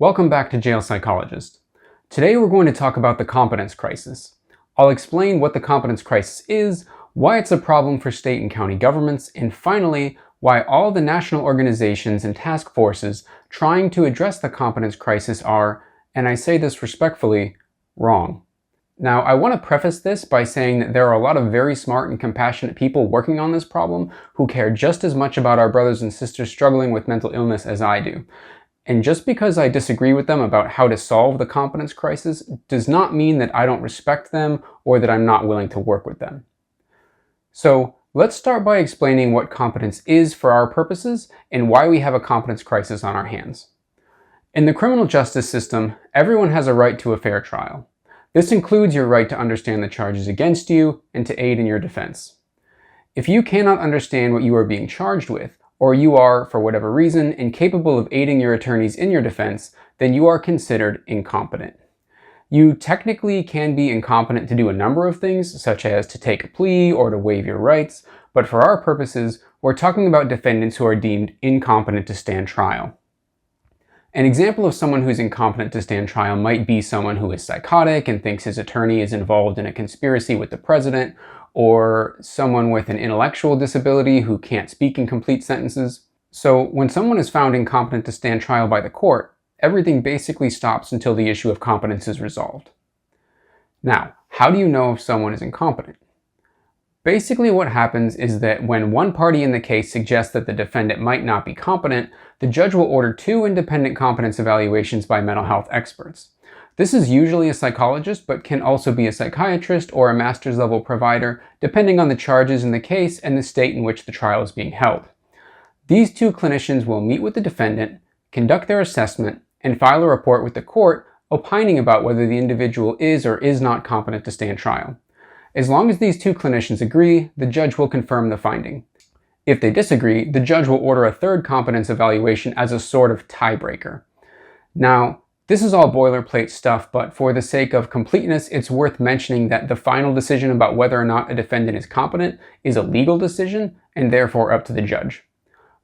Welcome back to Jail Psychologist. Today we're going to talk about the competence crisis. I'll explain what the competence crisis is, why it's a problem for state and county governments, and finally, why all the national organizations and task forces trying to address the competence crisis are, and I say this respectfully, wrong. Now, I want to preface this by saying that there are a lot of very smart and compassionate people working on this problem who care just as much about our brothers and sisters struggling with mental illness as I do. And just because I disagree with them about how to solve the competence crisis does not mean that I don't respect them or that I'm not willing to work with them. So let's start by explaining what competence is for our purposes and why we have a competence crisis on our hands. In the criminal justice system, everyone has a right to a fair trial. This includes your right to understand the charges against you and to aid in your defense. If you cannot understand what you are being charged with, or you are, for whatever reason, incapable of aiding your attorneys in your defense, then you are considered incompetent. You technically can be incompetent to do a number of things, such as to take a plea or to waive your rights, but for our purposes, we're talking about defendants who are deemed incompetent to stand trial. An example of someone who's incompetent to stand trial might be someone who is psychotic and thinks his attorney is involved in a conspiracy with the president, or someone with an intellectual disability who can't speak in complete sentences. So when someone is found incompetent to stand trial by the court, everything basically stops until the issue of competence is resolved. Now, how do you know if someone is incompetent? Basically what happens is that when one party in the case suggests that the defendant might not be competent, the judge will order 2 independent competence evaluations by mental health experts. This is usually a psychologist, but can also be a psychiatrist or a master's level provider, depending on the charges in the case and the state in which the trial is being held. These 2 clinicians will meet with the defendant, conduct their assessment, and file a report with the court opining about whether the individual is or is not competent to stand trial. As long as these 2 clinicians agree, the judge will confirm the finding. If they disagree, the judge will order a 3rd competence evaluation as a sort of tiebreaker. Now, this is all boilerplate stuff, but for the sake of completeness, it's worth mentioning that the final decision about whether or not a defendant is competent is a legal decision and therefore up to the judge.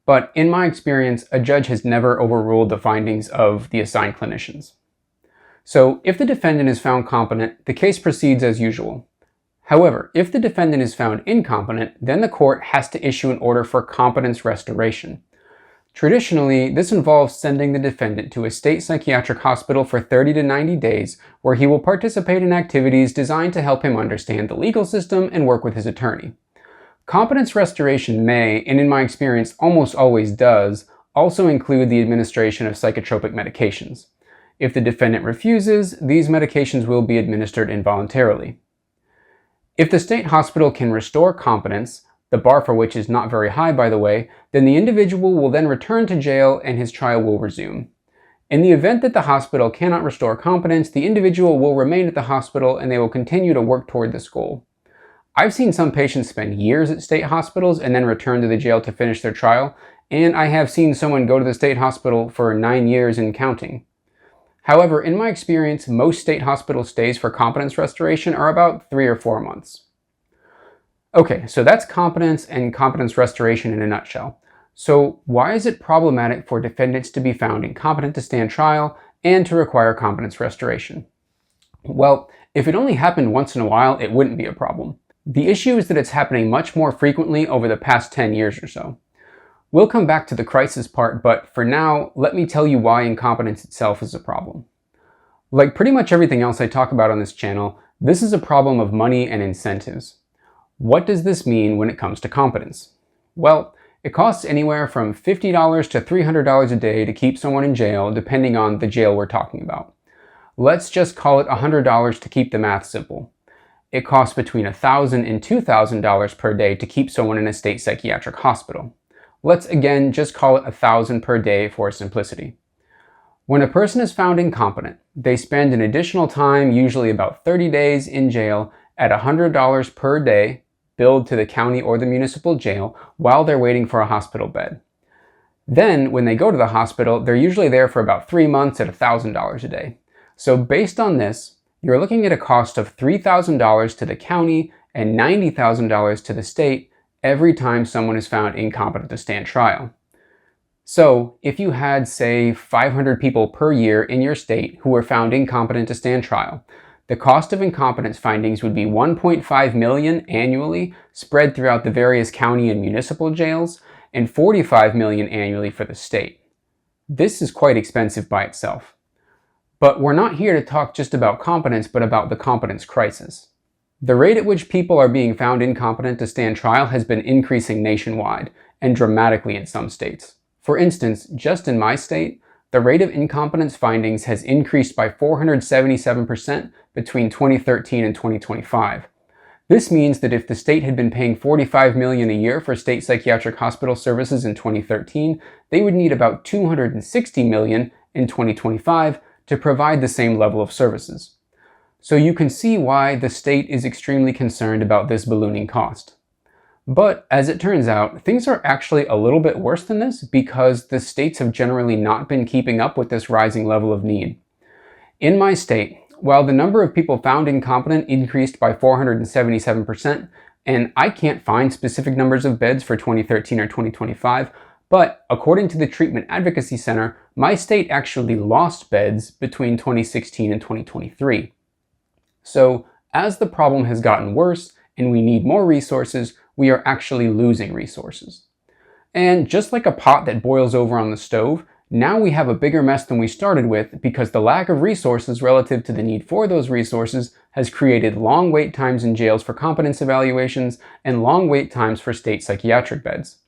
But in my experience, a judge has never overruled the findings of the assigned clinicians. So if the defendant is found competent, the case proceeds as usual. However, if the defendant is found incompetent, then the court has to issue an order for competence restoration. Traditionally, this involves sending the defendant to a state psychiatric hospital for 30 to 90 days, where he will participate in activities designed to help him understand the legal system and work with his attorney. Competence restoration may, and in my experience almost always does, also include the administration of psychotropic medications. If the defendant refuses, these medications will be administered involuntarily. If the state hospital can restore competence, the bar for which is not very high by the way, then the individual will then return to jail and his trial will resume. In the event that the hospital cannot restore competence, the individual will remain at the hospital and they will continue to work toward this goal. I've seen some patients spend years at state hospitals and then return to the jail to finish their trial, and I have seen someone go to the state hospital for 9 years and counting. However, in my experience, most state hospital stays for competence restoration are about 3 or 4 months. Okay, so that's competence and competence restoration in a nutshell. So why is it problematic for defendants to be found incompetent to stand trial and to require competence restoration? Well, if it only happened once in a while, it wouldn't be a problem. The issue is that it's happening much more frequently over the past 10 years or so. We'll come back to the crisis part, but for now, let me tell you why incompetence itself is a problem. Like pretty much everything else I talk about on this channel, this is a problem of money and incentives. What does this mean when it comes to competence? Well, it costs anywhere from $50 to $300 a day to keep someone in jail, depending on the jail we're talking about. Let's just call it $100 to keep the math simple. It costs between $1,000 and $2,000 per day to keep someone in a state psychiatric hospital. Let's again just call it $1,000 per day for simplicity. When a person is found incompetent, they spend an additional time, usually about 30 days in jail, at $100 per day, billed to the county or the municipal jail while they're waiting for a hospital bed. Then, when they go to the hospital, they're usually there for about 3 months at $1,000 a day. So based on this, you're looking at a cost of $3,000 to the county and $90,000 to the state every time someone is found incompetent to stand trial. So, if you had, say, 500 people per year in your state who were found incompetent to stand trial, the cost of incompetence findings would be $1.5 million annually, spread throughout the various county and municipal jails, and $45 million annually for the state. This is quite expensive by itself. But we're not here to talk just about competence, but about the competence crisis. The rate at which people are being found incompetent to stand trial has been increasing nationwide, and dramatically in some states. For instance, just in my state, the rate of incompetence findings has increased by 477% between 2013 and 2025. This means that if the state had been paying $45 million a year for state psychiatric hospital services in 2013, they would need about $260 million in 2025 to provide the same level of services. So you can see why the state is extremely concerned about this ballooning cost. But as it turns out, things are actually a little bit worse than this because the states have generally not been keeping up with this rising level of need. In my state, while the number of people found incompetent increased by 477%, and I can't find specific numbers of beds for 2013 or 2025, but according to the Treatment Advocacy Center, my state actually lost beds between 2016 and 2023. So, as the problem has gotten worse and we need more resources, we are actually losing resources. And just like a pot that boils over on the stove, now we have a bigger mess than we started with because the lack of resources relative to the need for those resources has created long wait times in jails for competence evaluations and long wait times for state psychiatric beds.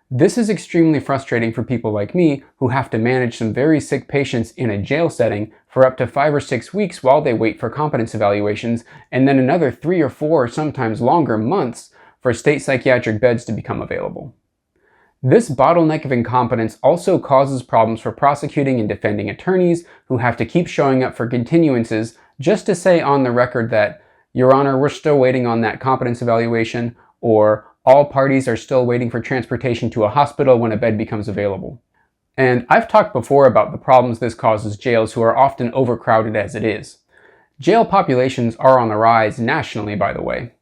This is extremely frustrating for people like me who have to manage some very sick patients in a jail setting for up to 5 or 6 weeks while they wait for competence evaluations, and then another 3 or 4 or sometimes longer months for state psychiatric beds to become available. This bottleneck of incompetence also causes problems for prosecuting and defending attorneys who have to keep showing up for continuances just to say on the record that, "Your Honor, we're still waiting on that competence evaluation," or "All parties are still waiting for transportation to a hospital when a bed becomes available." And I've talked before about the problems this causes jails who are often overcrowded as it is. Jail populations are on the rise nationally, by the way.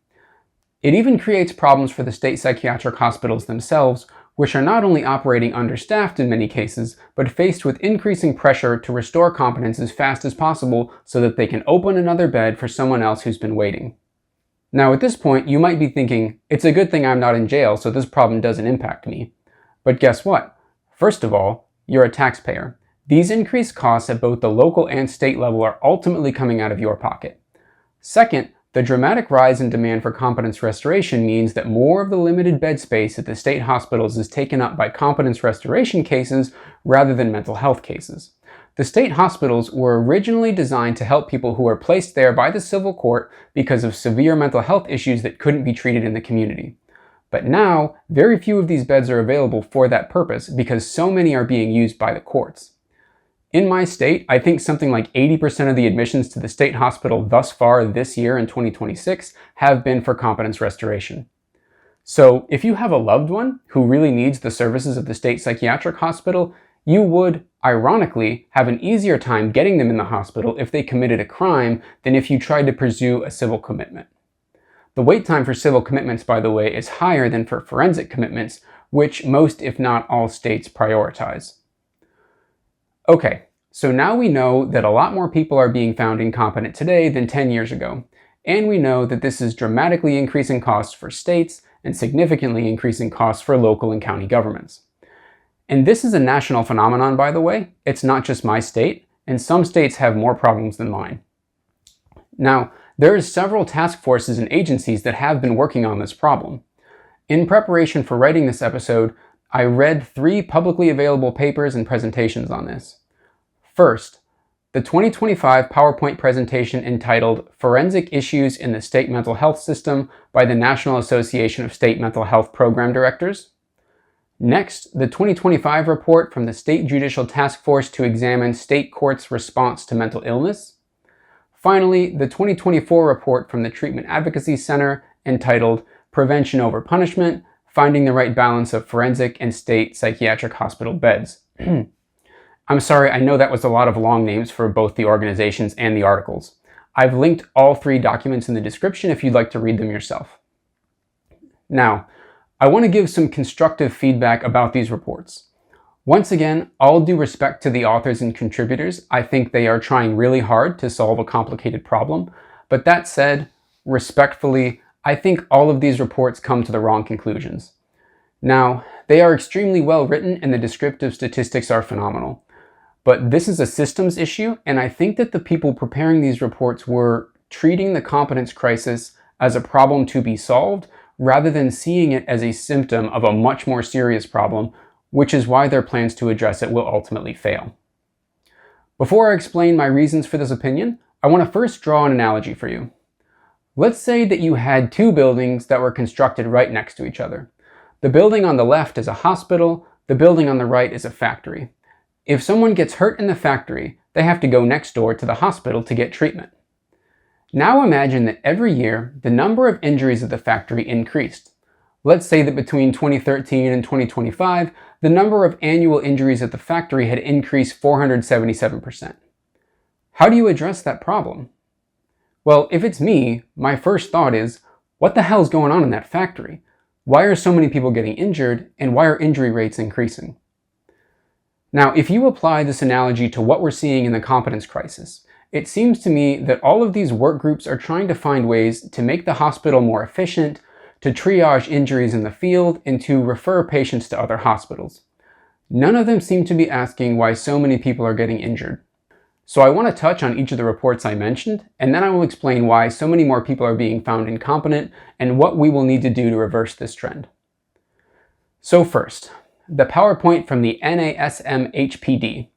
It even creates problems for the state psychiatric hospitals themselves, which are not only operating understaffed in many cases, but faced with increasing pressure to restore competence as fast as possible so that they can open another bed for someone else who's been waiting. Now at this point, you might be thinking, it's a good thing I'm not in jail, so this problem doesn't impact me. But guess what? First of all, you're a taxpayer. These increased costs at both the local and state level are ultimately coming out of your pocket. Second, the dramatic rise in demand for competence restoration means that more of the limited bed space at the state hospitals is taken up by competence restoration cases rather than mental health cases. The state hospitals were originally designed to help people who were placed there by the civil court because of severe mental health issues that couldn't be treated in the community. But now, very few of these beds are available for that purpose because so many are being used by the courts. In my state, I think something like 80% of the admissions to the state hospital thus far this year in 2026 have been for competence restoration. So if you have a loved one who really needs the services of the state psychiatric hospital, you would, ironically, have an easier time getting them in the hospital if they committed a crime than if you tried to pursue a civil commitment. The wait time for civil commitments, by the way, is higher than for forensic commitments, which most, if not all, states prioritize. Okay, so now we know that a lot more people are being found incompetent today than 10 years ago, and we know that this is dramatically increasing costs for states and significantly increasing costs for local and county governments. And this is a national phenomenon, by the way. It's not just my state, and some states have more problems than mine. Now, there are several task forces and agencies that have been working on this problem. In preparation for writing this episode, I read 3 publicly available papers and presentations on this. First, the 2025 PowerPoint presentation entitled Forensic Issues in the State Mental Health System by the National Association of State Mental Health Program Directors. Next, the 2025 report from the State Judicial Task Force to examine state courts' response to mental illness. Finally, the 2024 report from the Treatment Advocacy Center entitled Prevention Over Punishment, Finding the Right Balance of Forensic and State Psychiatric Hospital Beds. I'm sorry, I know that was a lot of long names for both the organizations and the articles. I've linked all 3 documents in the description if you'd like to read them yourself. Now, I want to give some constructive feedback about these reports. Once again, all due respect to the authors and contributors, I think they are trying really hard to solve a complicated problem. But that said, respectfully, I think all of these reports come to the wrong conclusions. Now, they are extremely well written and the descriptive statistics are phenomenal. But this is a systems issue, and I think that the people preparing these reports were treating the competence crisis as a problem to be solved, rather than seeing it as a symptom of a much more serious problem, which is why their plans to address it will ultimately fail. Before I explain my reasons for this opinion, I want to first draw an analogy for you. Let's say that you had two buildings that were constructed right next to each other. The building on the left is a hospital, the building on the right is a factory. If someone gets hurt in the factory, they have to go next door to the hospital to get treatment. Now imagine that every year, the number of injuries at the factory increased. Let's say that between 2013 and 2025, the number of annual injuries at the factory had increased 477%. How do you address that problem? Well, if it's me, my first thought is, what the hell is going on in that factory? Why are so many people getting injured, and why are injury rates increasing? Now, if you apply this analogy to what we're seeing in the competence crisis, it seems to me that all of these work groups are trying to find ways to make the hospital more efficient, to triage injuries in the field, and to refer patients to other hospitals. None of them seem to be asking why so many people are getting injured. So I want to touch on each of the reports I mentioned, and then I will explain why so many more people are being found incompetent and what we will need to do to reverse this trend. So first, the PowerPoint from the NASMHPD.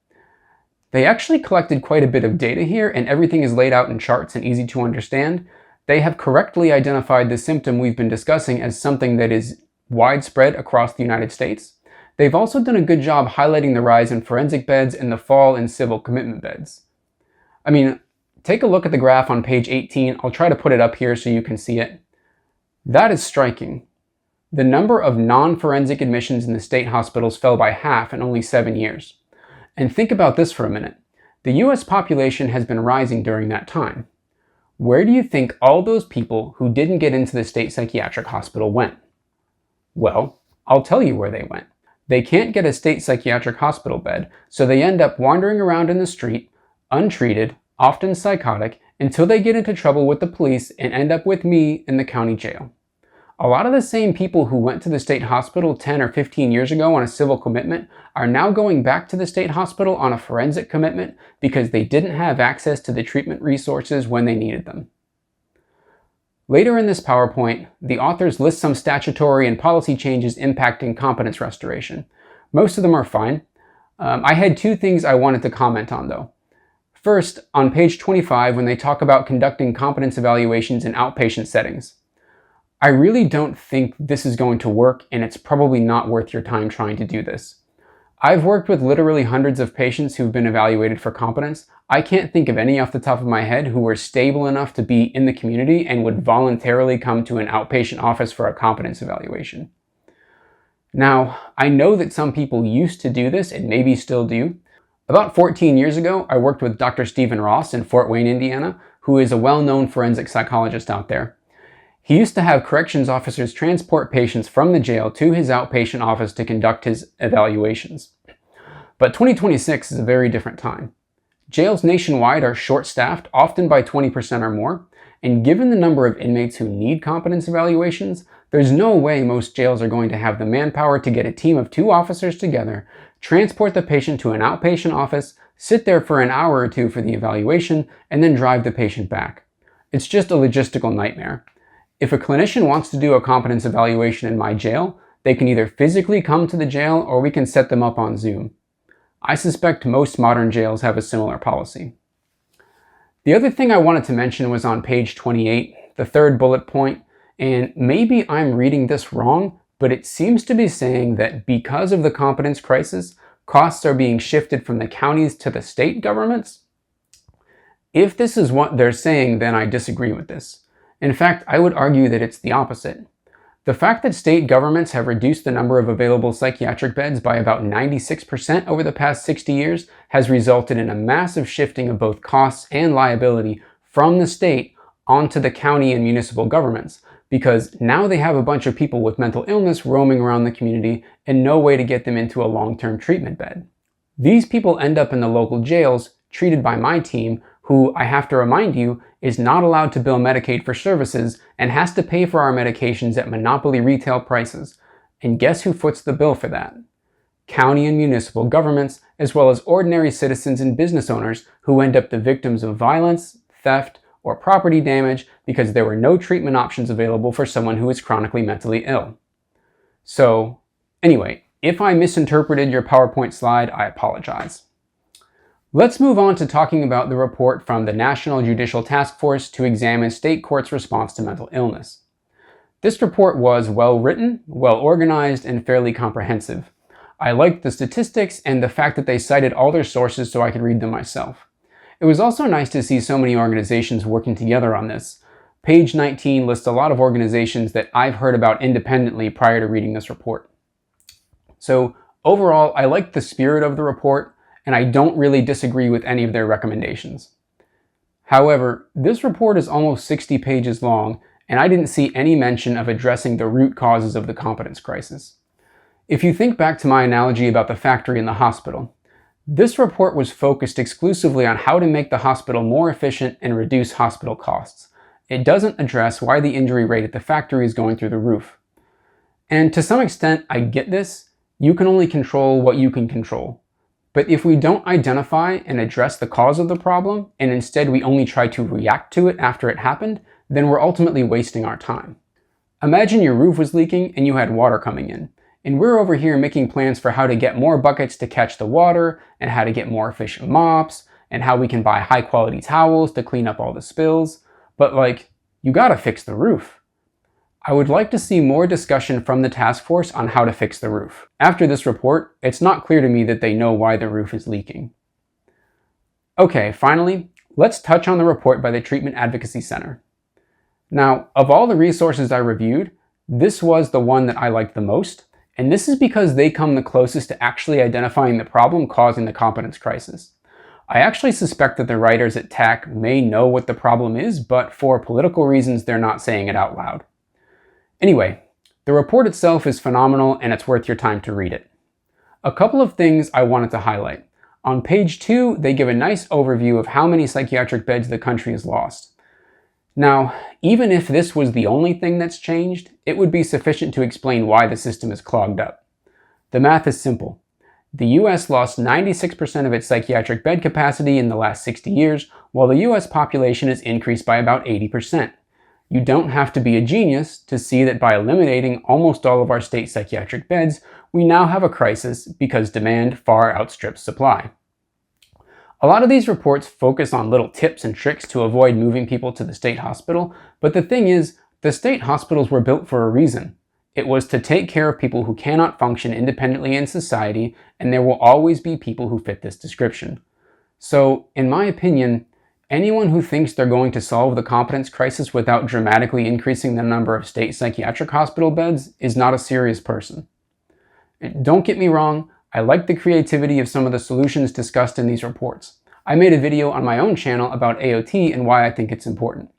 They actually collected quite a bit of data here, and everything is laid out in charts and easy to understand. They have correctly identified the symptom we've been discussing as something that is widespread across the United States. They've also done a good job highlighting the rise in forensic beds and the fall in civil commitment beds. I mean, take a look at the graph on page 18. I'll try to put it up here so you can see it. That is striking. The number of non-forensic admissions in the state hospitals fell by half in only 7 years. And think about this for a minute. The US population has been rising during that time. Where do you think all those people who didn't get into the state psychiatric hospital went? Well, I'll tell you where they went. They can't get a state psychiatric hospital bed, so they end up wandering around in the street, untreated, often psychotic, until they get into trouble with the police and end up with me in the county jail. A lot of the same people who went to the state hospital 10 or 15 years ago on a civil commitment are now going back to the state hospital on a forensic commitment because they didn't have access to the treatment resources when they needed them. Later in this PowerPoint, the authors list some statutory and policy changes impacting competence restoration. Most of them are fine. I had two things I wanted to comment on though. First, on page 25, when they talk about conducting competence evaluations in outpatient settings. I really don't think this is going to work, and it's probably not worth your time trying to do this. I've worked with literally hundreds of patients who've been evaluated for competence. I can't think of any off the top of my head who were stable enough to be in the community and would voluntarily come to an outpatient office for a competence evaluation. Now, I know that some people used to do this and maybe still do. About 14 years ago, I worked with Dr. Stephen Ross in Fort Wayne, Indiana, who is a well-known forensic psychologist out there. He used to have corrections officers transport patients from the jail to his outpatient office to conduct his evaluations. But 2026 is a very different time. Jails nationwide are short-staffed, often by 20% or more, and given the number of inmates who need competence evaluations, there's no way most jails are going to have the manpower to get a team of 2 officers together, transport the patient to an outpatient office, sit there for an hour or 2 for the evaluation, and then drive the patient back. It's just a logistical nightmare. If a clinician wants to do a competence evaluation in my jail, they can either physically come to the jail or we can set them up on Zoom. I suspect most modern jails have a similar policy. The other thing I wanted to mention was on page 28, the third bullet point, and maybe I'm reading this wrong, but it seems to be saying that because of the competence crisis, costs are being shifted from the counties to the state governments. If this is what they're saying, then I disagree with this. In fact, I would argue that it's the opposite. The fact that state governments have reduced the number of available psychiatric beds by about 96% over the past 60 years has resulted in a massive shifting of both costs and liability from the state onto the county and municipal governments, because now they have a bunch of people with mental illness roaming around the community and no way to get them into a long-term treatment bed. These people end up in the local jails, treated by my team, who, I have to remind you, is not allowed to bill Medicaid for services and has to pay for our medications at monopoly retail prices. And guess who foots the bill for that? County and municipal governments, as well as ordinary citizens and business owners who end up the victims of violence, theft, or property damage because there were no treatment options available for someone who is chronically mentally ill. So, anyway, if I misinterpreted your PowerPoint slide, I apologize. Let's move on to talking about the report from the National Judicial Task Force to examine state courts' response to mental illness. This report was well written, well organized, and fairly comprehensive. I liked the statistics and the fact that they cited all their sources so I could read them myself. It was also nice to see so many organizations working together on this. Page 19 lists a lot of organizations that I've heard about independently prior to reading this report. So overall, I liked the spirit of the report, and I don't really disagree with any of their recommendations. However, this report is almost 60 pages long, and I didn't see any mention of addressing the root causes of the competence crisis. If you think back to my analogy about the factory and the hospital, this report was focused exclusively on how to make the hospital more efficient and reduce hospital costs. It doesn't address why the injury rate at the factory is going through the roof. And to some extent, I get this. You can only control what you can control. But if we don't identify and address the cause of the problem, and instead we only try to react to it after it happened, then we're ultimately wasting our time. Imagine your roof was leaking and you had water coming in. And we're over here making plans for how to get more buckets to catch the water, and how to get more efficient mops, and how we can buy high quality towels to clean up all the spills. But you gotta fix the roof. I would like to see more discussion from the task force on how to fix the roof. After this report, it's not clear to me that they know why the roof is leaking. Okay, finally, let's touch on the report by the Treatment Advocacy Center. Now, of all the resources I reviewed, this was the one that I liked the most. And this is because they come the closest to actually identifying the problem causing the competence crisis. I actually suspect that the writers at TAC may know what the problem is, but for political reasons, they're not saying it out loud. Anyway, the report itself is phenomenal and it's worth your time to read it. A couple of things I wanted to highlight. On page 2, they give a nice overview of how many psychiatric beds the country has lost. Now, even if this was the only thing that's changed, it would be sufficient to explain why the system is clogged up. The math is simple. The US lost 96% of its psychiatric bed capacity in the last 60 years, while the US population has increased by about 80%. You don't have to be a genius to see that by eliminating almost all of our state psychiatric beds, we now have a crisis because demand far outstrips supply. A lot of these reports focus on little tips and tricks to avoid moving people to the state hospital, but the thing is, the state hospitals were built for a reason. It was to take care of people who cannot function independently in society, and there will always be people who fit this description. So, in my opinion, anyone who thinks they're going to solve the competence crisis without dramatically increasing the number of state psychiatric hospital beds is not a serious person. Don't get me wrong, I like the creativity of some of the solutions discussed in these reports. I made a video on my own channel about AOT and why I think it's important.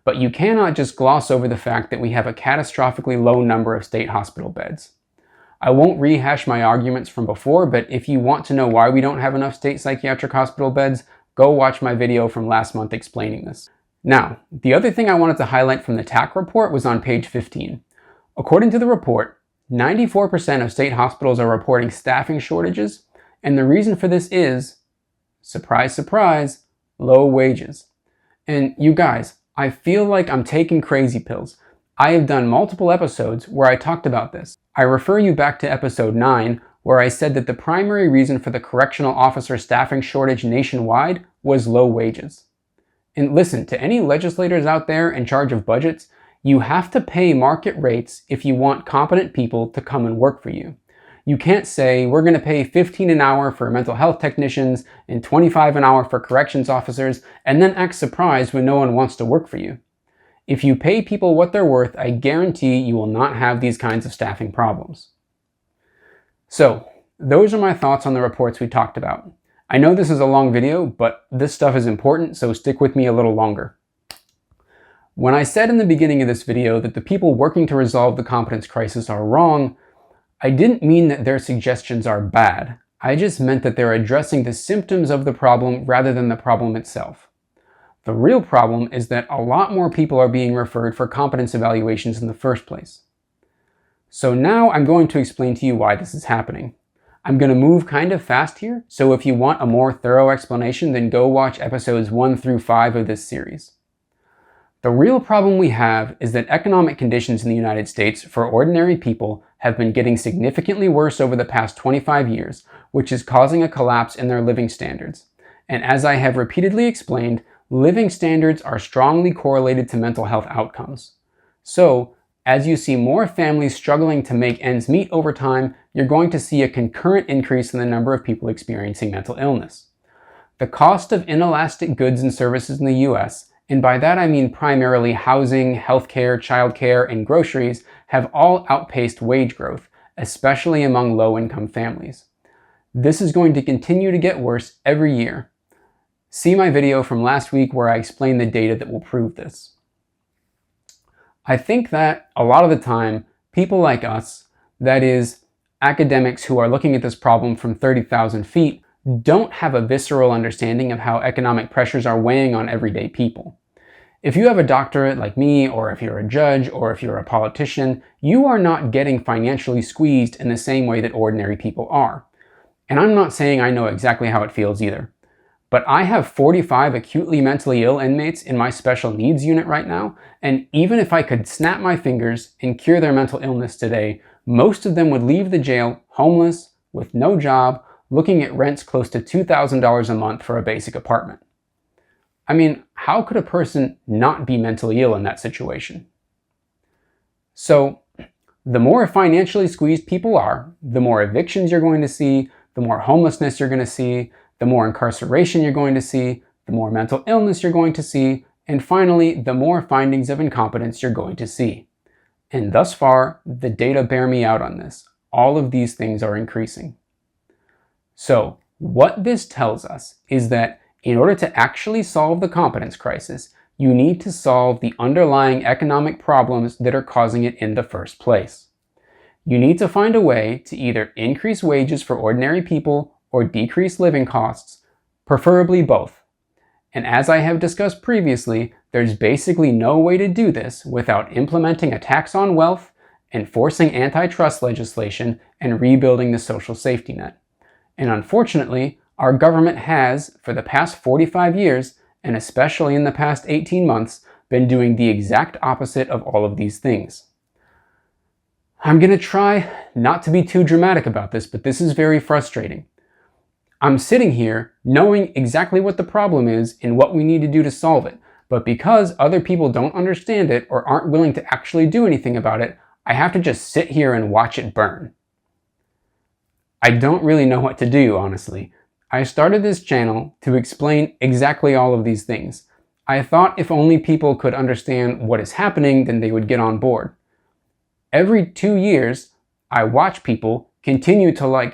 But you cannot just gloss over the fact that we have a catastrophically low number of state hospital beds. I won't rehash my arguments from before, but if you want to know why we don't have enough state psychiatric hospital beds, go watch my video from last month explaining this. Now, the other thing I wanted to highlight from the TAC report was on page 15. According to the report, 94% of state hospitals are reporting staffing shortages, and the reason for this is, surprise, surprise, low wages. And you guys, I feel like I'm taking crazy pills. I have done multiple episodes where I talked about this. I refer you back to episode 9, where I said that the primary reason for the correctional officer staffing shortage nationwide was low wages. And listen, to any legislators out there in charge of budgets, you have to pay market rates if you want competent people to come and work for you. You can't say, we're going to pay $15 an hour for mental health technicians and $25 an hour for corrections officers, and then act surprised when no one wants to work for you. If you pay people what they're worth, I guarantee you will not have these kinds of staffing problems. So, those are my thoughts on the reports we talked about. I know this is a long video, but this stuff is important, so stick with me a little longer. When I said in the beginning of this video that the people working to resolve the competence crisis are wrong, I didn't mean that their suggestions are bad. I just meant that they're addressing the symptoms of the problem rather than the problem itself. The real problem is that a lot more people are being referred for competence evaluations in the first place. So now I'm going to explain to you why this is happening. I'm going to move kind of fast here, so if you want a more thorough explanation, then go watch episodes 1 through 5 of this series. The real problem we have is that economic conditions in the United States for ordinary people have been getting significantly worse over the past 25 years, which is causing a collapse in their living standards. And as I have repeatedly explained, living standards are strongly correlated to mental health outcomes. So, as you see more families struggling to make ends meet over time, you're going to see a concurrent increase in the number of people experiencing mental illness. The cost of inelastic goods and services in the US, and by that I mean primarily housing, healthcare, childcare, and groceries, have all outpaced wage growth, especially among low-income families. This is going to continue to get worse every year. See my video from last week where I explained the data that will prove this. I think that a lot of the time, people like us, that is, academics who are looking at this problem from 30,000 feet, don't have a visceral understanding of how economic pressures are weighing on everyday people. If you have a doctorate like me, or if you're a judge, or if you're a politician, you are not getting financially squeezed in the same way that ordinary people are. And I'm not saying I know exactly how it feels either. But I have 45 acutely mentally ill inmates in my special needs unit right now, and even if I could snap my fingers and cure their mental illness today, most of them would leave the jail homeless, with no job, looking at rents close to $2,000 a month for a basic apartment. I mean, how could a person not be mentally ill in that situation? So, the more financially squeezed people are, the more evictions you're going to see, the more homelessness you're going to see, the more incarceration you're going to see, the more mental illness you're going to see, and finally, the more findings of incompetence you're going to see. And thus far, the data bear me out on this. All of these things are increasing. So, what this tells us is that in order to actually solve the competence crisis, you need to solve the underlying economic problems that are causing it in the first place. You need to find a way to either increase wages for ordinary people or decrease living costs, preferably both. And as I have discussed previously, there's basically no way to do this without implementing a tax on wealth, enforcing antitrust legislation, and rebuilding the social safety net. And unfortunately, our government has, for the past 45 years, and especially in the past 18 months, been doing the exact opposite of all of these things. I'm going to try not to be too dramatic about this, but this is very frustrating. I'm sitting here knowing exactly what the problem is and what we need to do to solve it, but because other people don't understand it or aren't willing to actually do anything about it, I have to just sit here and watch it burn. I don't really know what to do, honestly. I started this channel to explain exactly all of these things. I thought if only people could understand what is happening, then they would get on board. Every 2 years, I watch people continue to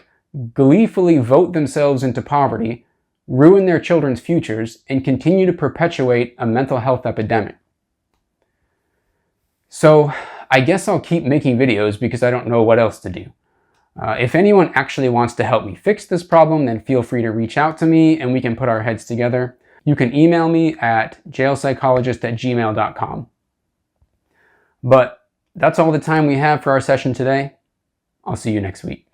gleefully vote themselves into poverty, ruin their children's futures, and continue to perpetuate a mental health epidemic. So I guess I'll keep making videos because I don't know what else to do. If anyone actually wants to help me fix this problem, then feel free to reach out to me and we can put our heads together. You can email me at jailpsychologist@gmail.com. But that's all the time we have for our session today. I'll see you next week.